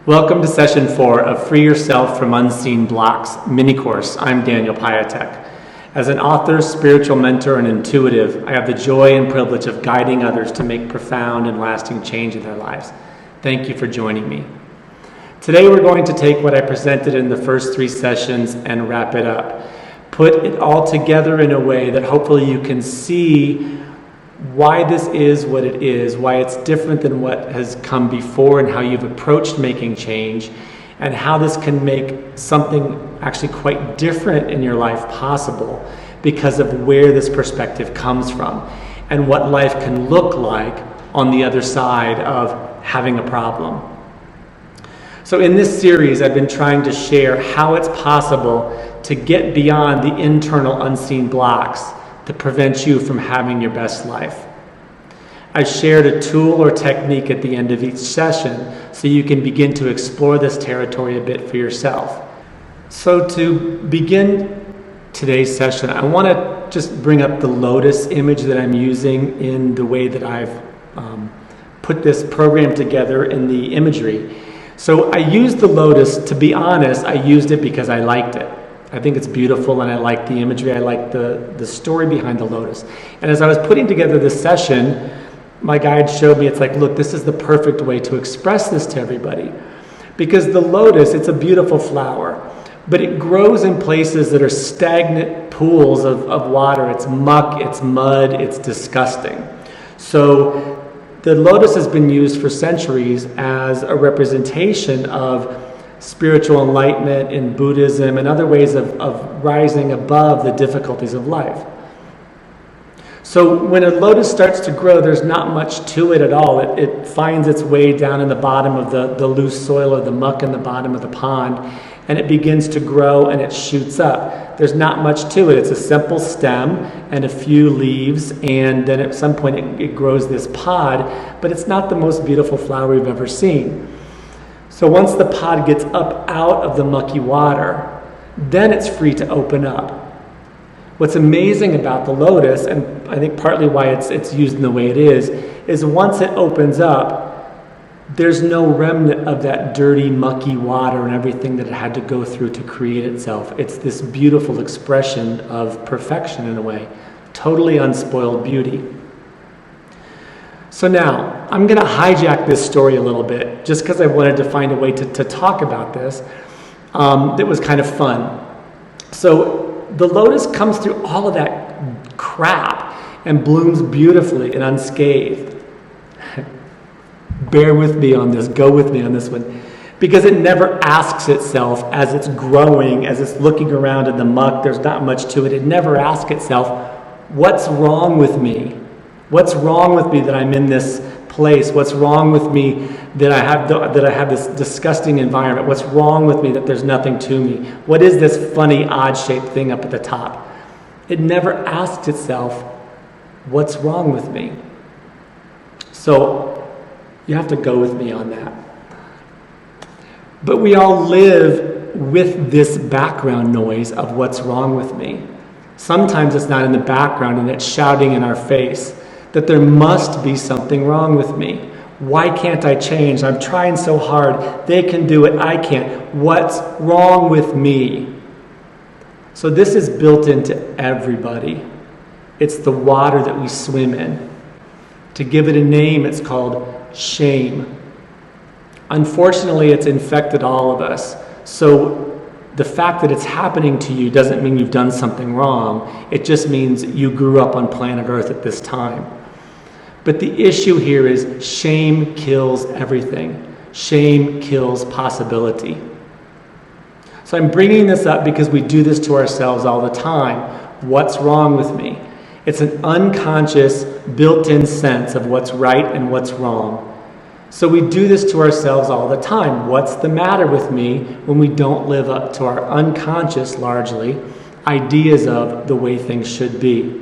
Welcome to session 4 of Free Yourself from Unseen Blocks mini course. I'm Daniel Piatek. As an author, spiritual mentor, and intuitive, I have the joy and privilege of guiding others to make profound and lasting change in their lives. Thank you for joining me. Today we're going to take what I presented in the first 3 sessions and wrap it up. Put it all together in a way that hopefully you can see why this is what it is, why it's different than what has come before, and how you've approached making change, and how this can make something actually quite different in your life possible because of where this perspective comes from and what life can look like on the other side of having a problem. So in this series, I've been trying to share how it's possible to get beyond the internal unseen blocks that prevent you from having your best life. I've shared a tool or technique at the end of each session so you can begin to explore this territory a bit for yourself. So to begin today's session, I want to just bring up the lotus image that I'm using in the way that I've put this program together in the imagery. So I used the lotus, to be honest, I used it because I liked it. I think it's beautiful and I like the imagery, I like the story behind the lotus. And as I was putting together this session, my guide showed me, it's like, look, this is the perfect way to express this to everybody. Because the lotus, it's a beautiful flower, but it grows in places that are stagnant pools of water. It's muck, it's mud, it's disgusting. So the lotus has been used for centuries as a representation of spiritual enlightenment in Buddhism and other ways of rising above the difficulties of life. So when a lotus starts to grow, there's not much to it at all. It finds its way down in the bottom of the loose soil or the muck in the bottom of the pond, and it begins to grow and it shoots up. There's not much to it. It's a simple stem and a few leaves, and then at some point it grows this pod, but it's not the most beautiful flower we've ever seen. So once the pod gets up out of the mucky water, then it's free to open up. What's amazing about the lotus, and I think partly why it's used in the way it is once it opens up, there's no remnant of that dirty, mucky water and everything that it had to go through to create itself. It's this beautiful expression of perfection in a way, totally unspoiled beauty. So now, I'm going to hijack this story a little bit, just because I wanted to find a way to talk about this that was kind of fun. So the lotus comes through all of that crap and blooms beautifully and unscathed. Bear with me on this, go with me on this one. Because it never asks itself as it's growing, as it's looking around in the muck, there's not much to it. It never asks itself, what's wrong with me? What's wrong with me that I'm in this place? What's wrong with me that I have this disgusting environment? What's wrong with me that there's nothing to me? What is this funny, odd-shaped thing up at the top? It never asks itself, what's wrong with me? So you have to go with me on that. But we all live with this background noise of what's wrong with me. Sometimes it's not in the background and it's shouting in our face that there must be something wrong with me. Why can't I change? I'm trying so hard. They can do it. I can't. What's wrong with me? So this is built into everybody. It's the water that we swim in. To give it a name, it's called shame. Unfortunately, it's infected all of us. So the fact that it's happening to you doesn't mean you've done something wrong. It just means you grew up on planet Earth at this time. But the issue here is shame kills everything. Shame kills possibility. So I'm bringing this up because we do this to ourselves all the time. What's wrong with me? It's an unconscious, built-in sense of what's right and what's wrong. So we do this to ourselves all the time. What's the matter with me when we don't live up to our unconscious, largely, ideas of the way things should be?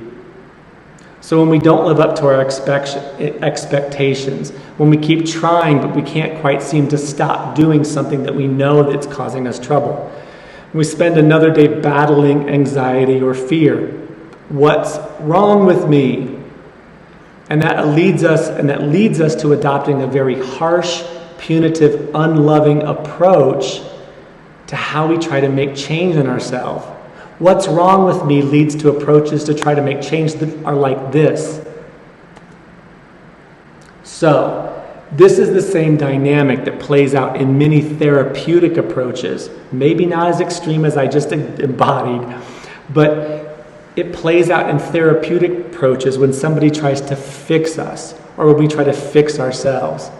So when we don't live up to our expectations, when we keep trying but we can't quite seem to stop doing something that we know that's causing us trouble, we spend another day battling anxiety or fear. What's wrong with me? And that leads us to adopting a very harsh, punitive, unloving approach to how we try to make change in ourselves. What's wrong with me leads to approaches to try to make change that are like this. So, this is the same dynamic that plays out in many therapeutic approaches. Maybe not as extreme as I just embodied, but it plays out in therapeutic approaches when somebody tries to fix us or when we try to fix ourselves.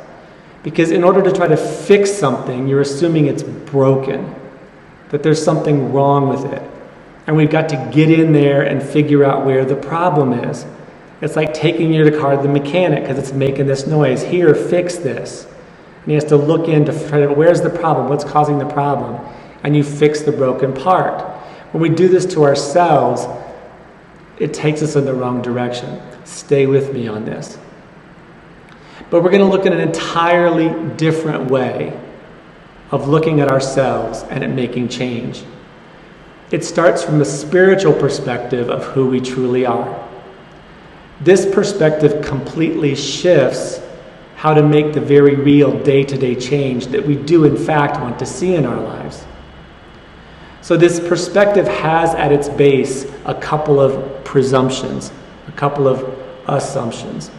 Because in order to try to fix something, you're assuming it's broken, that there's something wrong with it. And we've got to get in there and figure out where the problem is. It's like taking your car to the mechanic because it's making this noise. Here, fix this. And he has to look in to try to, where's the problem? What's causing the problem? And you fix the broken part. When we do this to ourselves, it takes us in the wrong direction. Stay with me on this. But we're going to look at an entirely different way of looking at ourselves and at making change. It starts from a spiritual perspective of who we truly are. This perspective completely shifts how to make the very real day-to-day change that we do in fact want to see in our lives. So this perspective has at its base a couple of presumptions, a couple of assumptions.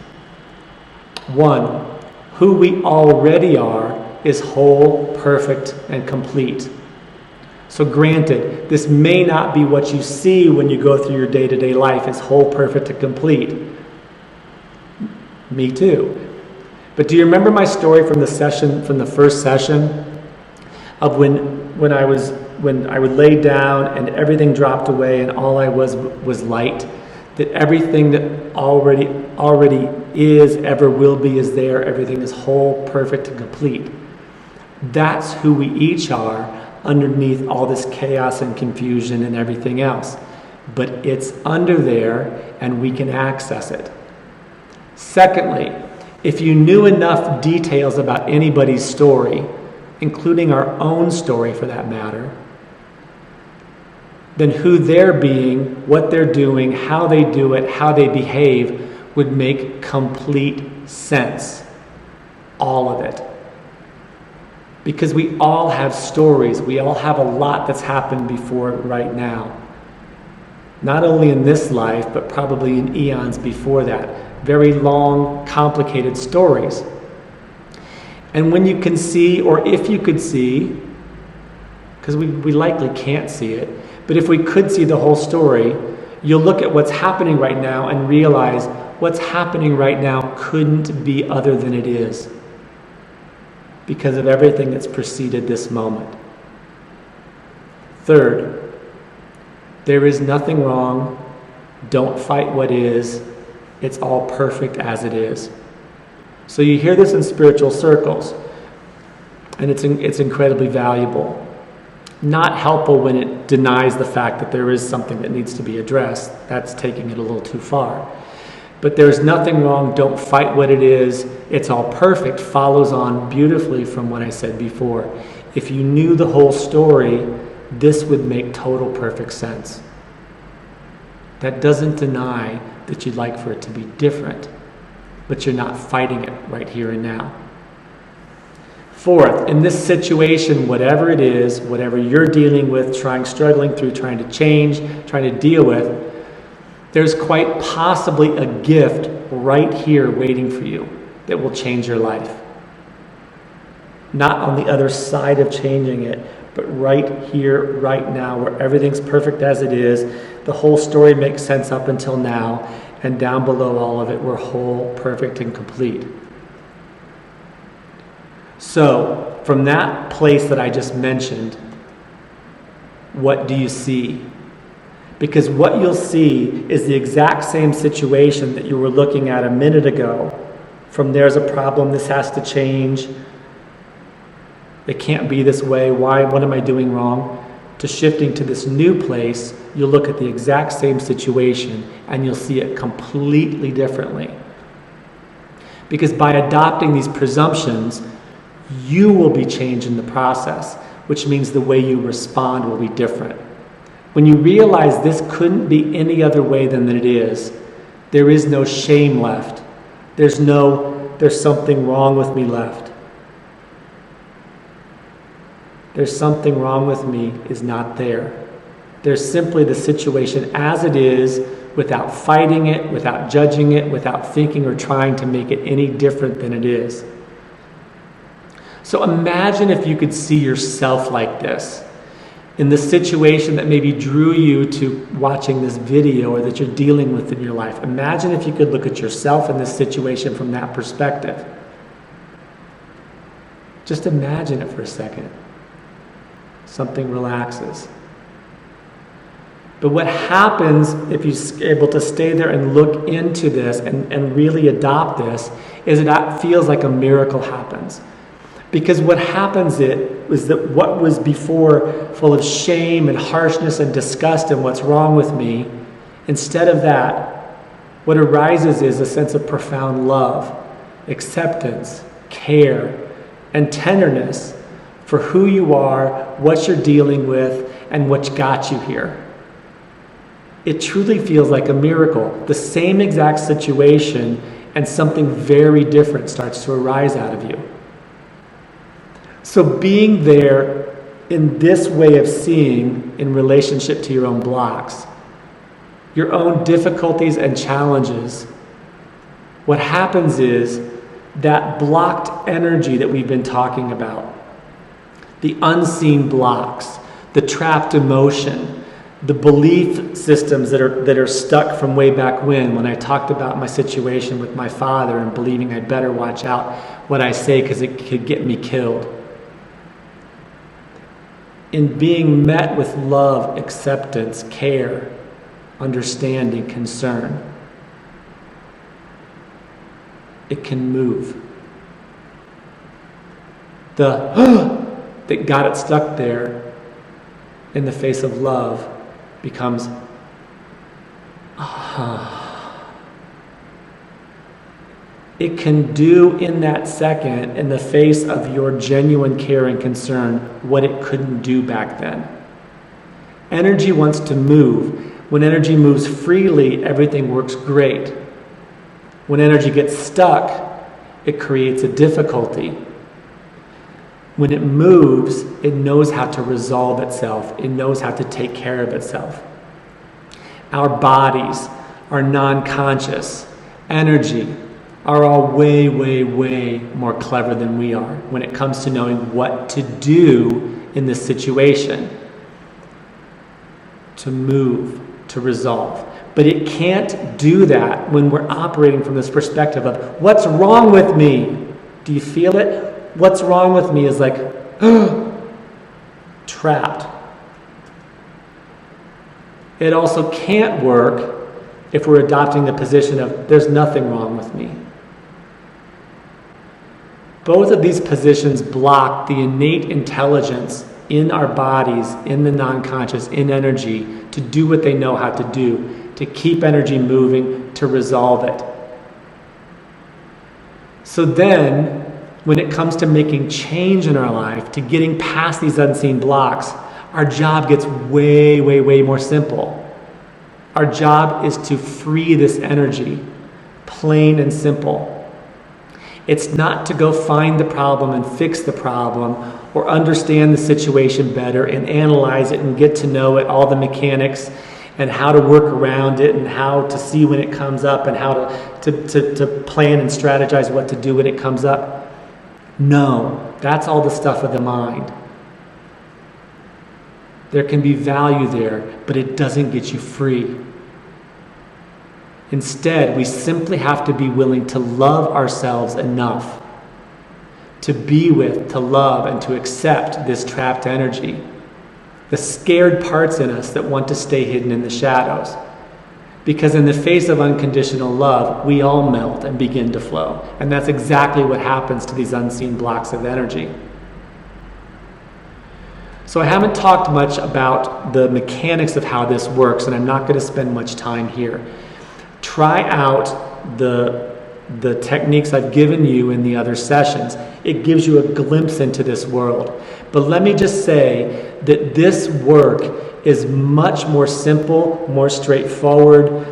One, who we already are is whole, perfect, and complete. So granted, this may not be what you see when you go through your day-to-day life as whole, perfect, and complete. Me too. But do you remember my story from the first session of when I would lay down and everything dropped away and all I was light? That everything that already is, ever will be, is there. Everything is whole, perfect, and complete. That's who we each are underneath all this chaos and confusion and everything else. But it's under there and we can access it. Secondly, if you knew enough details about anybody's story, including our own story for that matter, then who they're being, what they're doing, how they do it, how they behave would make complete sense. All of it. Because we all have stories. We all have a lot that's happened before right now. Not only in this life, but probably in eons before that. Very long, complicated stories. And when you can see, or if you could see, because we likely can't see it, but if we could see the whole story, you'll look at what's happening right now and realize what's happening right now couldn't be other than it is, because of everything that's preceded this moment. Third, there is nothing wrong. Don't fight what is. It's all perfect as it is. So you hear this in spiritual circles, and it's incredibly valuable. Not helpful when it denies the fact that there is something that needs to be addressed. That's taking it a little too far. But there's nothing wrong. Don't fight what it is. It's all perfect. Follows on beautifully from what I said before. If you knew the whole story, this would make total perfect sense. That doesn't deny that you'd like for it to be different, but you're not fighting it right here and now. Fourth, in this situation, whatever it is, whatever you're dealing with, struggling through, trying to change, trying to deal with, there's quite possibly a gift right here waiting for you that will change your life. Not on the other side of changing it, but right here, right now, where everything's perfect as it is. The whole story makes sense up until now, and down below all of it, we're whole, perfect, and complete. So, from that place that I just mentioned, what do you see? Because what you'll see is the exact same situation that you were looking at a minute ago. From there's a problem, this has to change. It can't be this way. Why? What am I doing wrong? To shifting to this new place, you'll look at the exact same situation and you'll see it completely differently. Because by adopting these presumptions, you will be changed in the process, which means the way you respond will be different. When you realize this couldn't be any other way than that it is, there is no shame left. There's something wrong with me left. there's something wrong with me is not there. There's simply the situation as it is, without fighting it, without judging it, without thinking or trying to make it any different than it is. So imagine if you could see yourself like this, in the situation that maybe drew you to watching this video or that you're dealing with in your life. Imagine if you could look at yourself in this situation from that perspective. Just imagine it for a second. Something relaxes. But what happens if you're able to stay there and look into this and really adopt this is it feels like a miracle happens. Because what happens is that what was before full of shame and harshness and disgust and what's wrong with me, instead of that, what arises is a sense of profound love, acceptance, care, and tenderness for who you are, what you're dealing with, and what got you here. It truly feels like a miracle. The same exact situation and something very different starts to arise out of you. So being there in this way of seeing in relationship to your own blocks, your own difficulties and challenges, what happens is that blocked energy that we've been talking about, the unseen blocks, the trapped emotion, the belief systems that are stuck from way back when I talked about my situation with my father and believing I'd better watch out what I say because it could get me killed. In being met with love, acceptance, care, understanding, concern, it can move. The that got it stuck there in the face of love becomes it can do in that second, in the face of your genuine care and concern, what it couldn't do back then. Energy wants to move. When energy moves freely, everything works great. When energy gets stuck, it creates a difficulty. When it moves, it knows how to resolve itself. It knows how to take care of itself. Our bodies, our non-conscious, energy, are all way, way, way more clever than we are when it comes to knowing what to do in this situation. To move, to resolve. But it can't do that when we're operating from this perspective of, what's wrong with me? Do you feel it? What's wrong with me is like, trapped. It also can't work if we're adopting the position of, there's nothing wrong with me. Both of these positions block the innate intelligence in our bodies, in the non-conscious, in energy, to do what they know how to do, to keep energy moving, to resolve it. So then, when it comes to making change in our life, to getting past these unseen blocks, our job gets way, way, way more simple. Our job is to free this energy, plain and simple. It's not to go find the problem and fix the problem or understand the situation better and analyze it and get to know it, all the mechanics and how to work around it and how to see when it comes up and how to plan and strategize what to do when it comes up. No, that's all the stuff of the mind. There can be value there, but it doesn't get you free. Instead, we simply have to be willing to love ourselves enough to be with, to love, and to accept this trapped energy, the scared parts in us that want to stay hidden in the shadows. Because in the face of unconditional love, we all melt and begin to flow. And that's exactly what happens to these unseen blocks of energy. So I haven't talked much about the mechanics of how this works, and I'm not going to spend much time here. Try out the techniques I've given you in the other sessions. It gives you a glimpse into this world. But let me just say that this work is much more simple, more straightforward,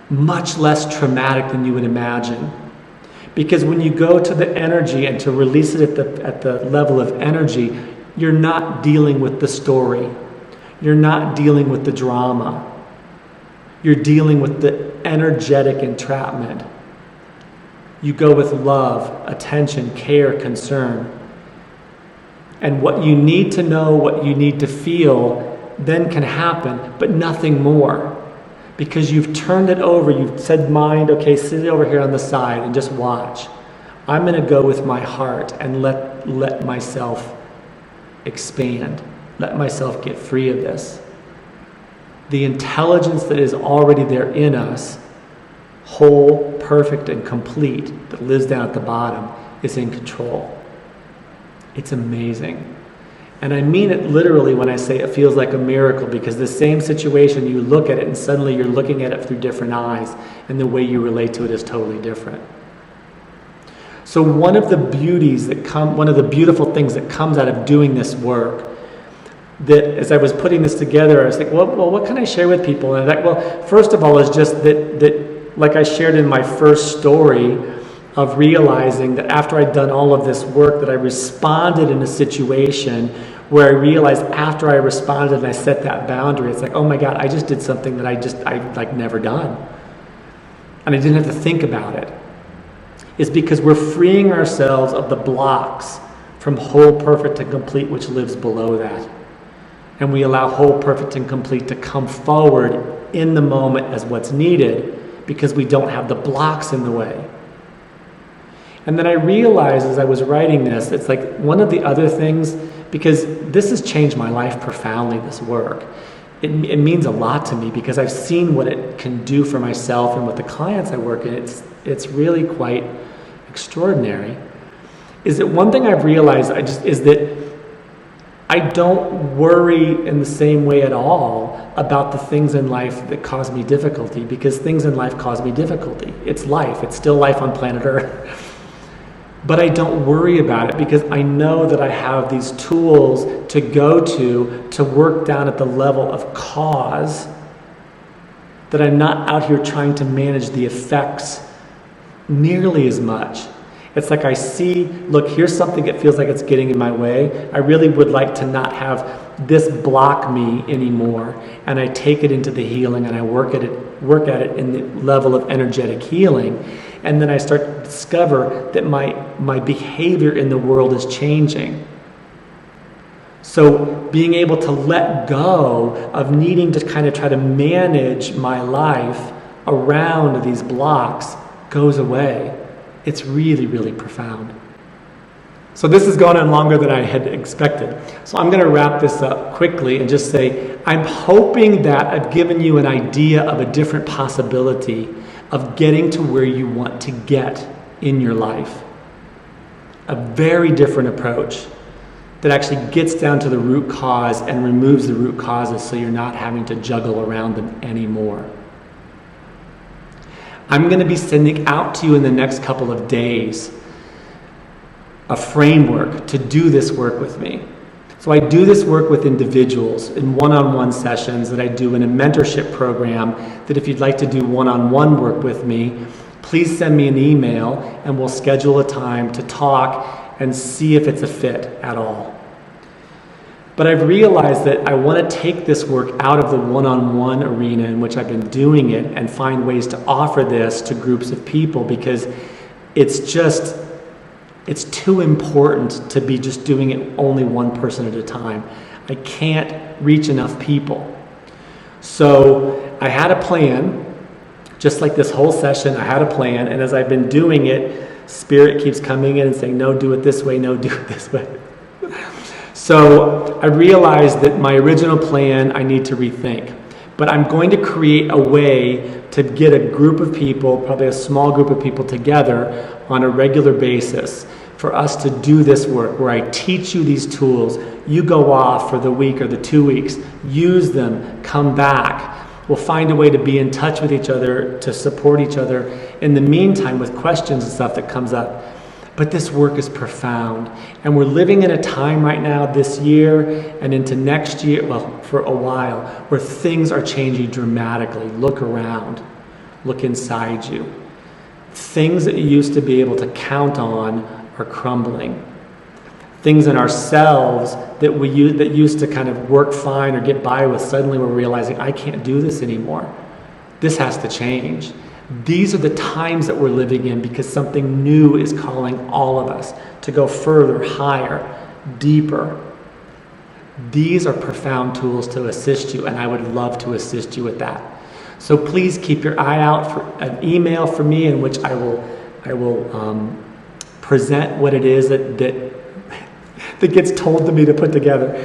much less traumatic than you would imagine. Because when you go to the energy and to release it at the level of energy, you're not dealing with the story. You're not dealing with the drama. You're dealing with the energetic entrapment. You go with love, attention, care, concern. And what you need to know, what you need to feel, then can happen, but nothing more. Because you've turned it over, you've said, mind, okay, sit over here on the side and just watch. I'm going to go with my heart and let myself expand. Let myself get free of this. The intelligence that is already there in us, whole, perfect, and complete, that lives down at the bottom, is in control. It's amazing. And I mean it literally when I say it feels like a miracle, because the same situation, you look at it and suddenly you're looking at it through different eyes, and the way you relate to it is totally different. So one of the beautiful things that comes out of doing this work, that as I was putting this together, I was like, well, what can I share with people? And I thought, well, first of all, is just that like I shared in my first story, of realizing that after I'd done all of this work, that I responded in a situation where I realized after I responded and I set that boundary, it's like, oh my God, I just did something that I've like never done. And I didn't have to think about it. It's because we're freeing ourselves of the blocks from whole, perfect, and complete, which lives below that. And we allow whole, perfect, and complete to come forward in the moment as what's needed, because we don't have the blocks in the way. And then I realized as I was writing this, it's like one of the other things, because this has changed my life profoundly, this work. It means a lot to me because I've seen what it can do for myself and with the clients I work in. It's really quite extraordinary. Is that one thing I've realized is that I don't worry in the same way at all about the things in life that cause me difficulty, because things in life cause me difficulty. It's life. It's still life on planet Earth. But I don't worry about it because I know that I have these tools to go to work down at the level of cause, that I'm not out here trying to manage the effects nearly as much. It's like I see, look, here's something that feels like it's getting in my way. I really would like to not have this block me anymore. And I take it into the healing and I work at it in the level of energetic healing. And then I start to discover that my behavior in the world is changing. So being able to let go of needing to kind of try to manage my life around these blocks goes away. It's really, really profound. So this is going on longer than I had expected. So I'm going to wrap this up quickly and just say, I'm hoping that I've given you an idea of a different possibility of getting to where you want to get in your life. A very different approach that actually gets down to the root cause and removes the root causes so you're not having to juggle around them anymore. I'm going to be sending out to you in the next couple of days a framework to do this work with me. So I do this work with individuals in one-on-one sessions that I do in a mentorship program, that if you'd like to do one-on-one work with me, please send me an email and we'll schedule a time to talk and see if it's a fit at all. But I've realized that I want to take this work out of the one-on-one arena in which I've been doing it and find ways to offer this to groups of people, because it's too important to be just doing it only one person at a time. I can't reach enough people. So I had a plan, just like this whole session, I had a plan, and as I've been doing it, Spirit keeps coming in and saying, no, do it this way, no, do it this way. So I realized that my original plan I need to rethink. But I'm going to create a way to get a group of people, probably a small group of people together on a regular basis for us to do this work, where I teach you these tools. You go off for the week or the 2 weeks, use them, come back. We'll find a way to be in touch with each other, to support each other in the meantime with questions and stuff that comes up. But this work is profound. And we're living in a time right now, this year and into next year, well, for a while, where things are changing dramatically. Look around. Look inside you. Things that you used to be able to count on are crumbling. Things in ourselves that used to kind of work fine or get by with, suddenly we're realizing, I can't do this anymore. This has to change. These are the times that we're living in because something new is calling all of us to go further, higher, deeper. These are profound tools to assist you, and I would love to assist you with that. So please keep your eye out for an email from me in which I will present what it is that gets told to me to put together.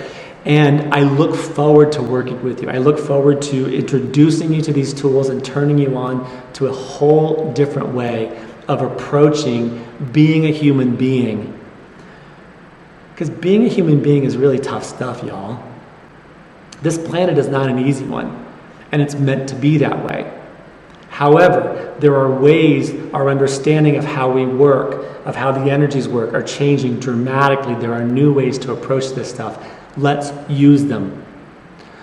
And I look forward to working with you. I look forward to introducing you to these tools and turning you on to a whole different way of approaching being a human being. Because being a human being is really tough stuff, y'all. This planet is not an easy one, and it's meant to be that way. However, there are ways our understanding of how we work, of how the energies work, are changing dramatically. There are new ways to approach this stuff. Let's use them.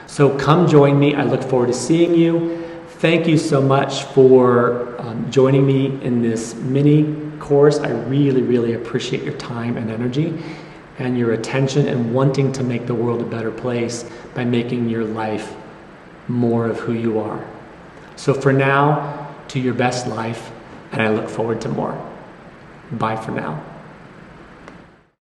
So come join me. I look forward to seeing you. Thank you so much for joining me in this mini course. I really, really appreciate your time and energy and your attention and wanting to make the world a better place by making your life more of who you are. So for now, to your best life, and I look forward to more. Bye for now.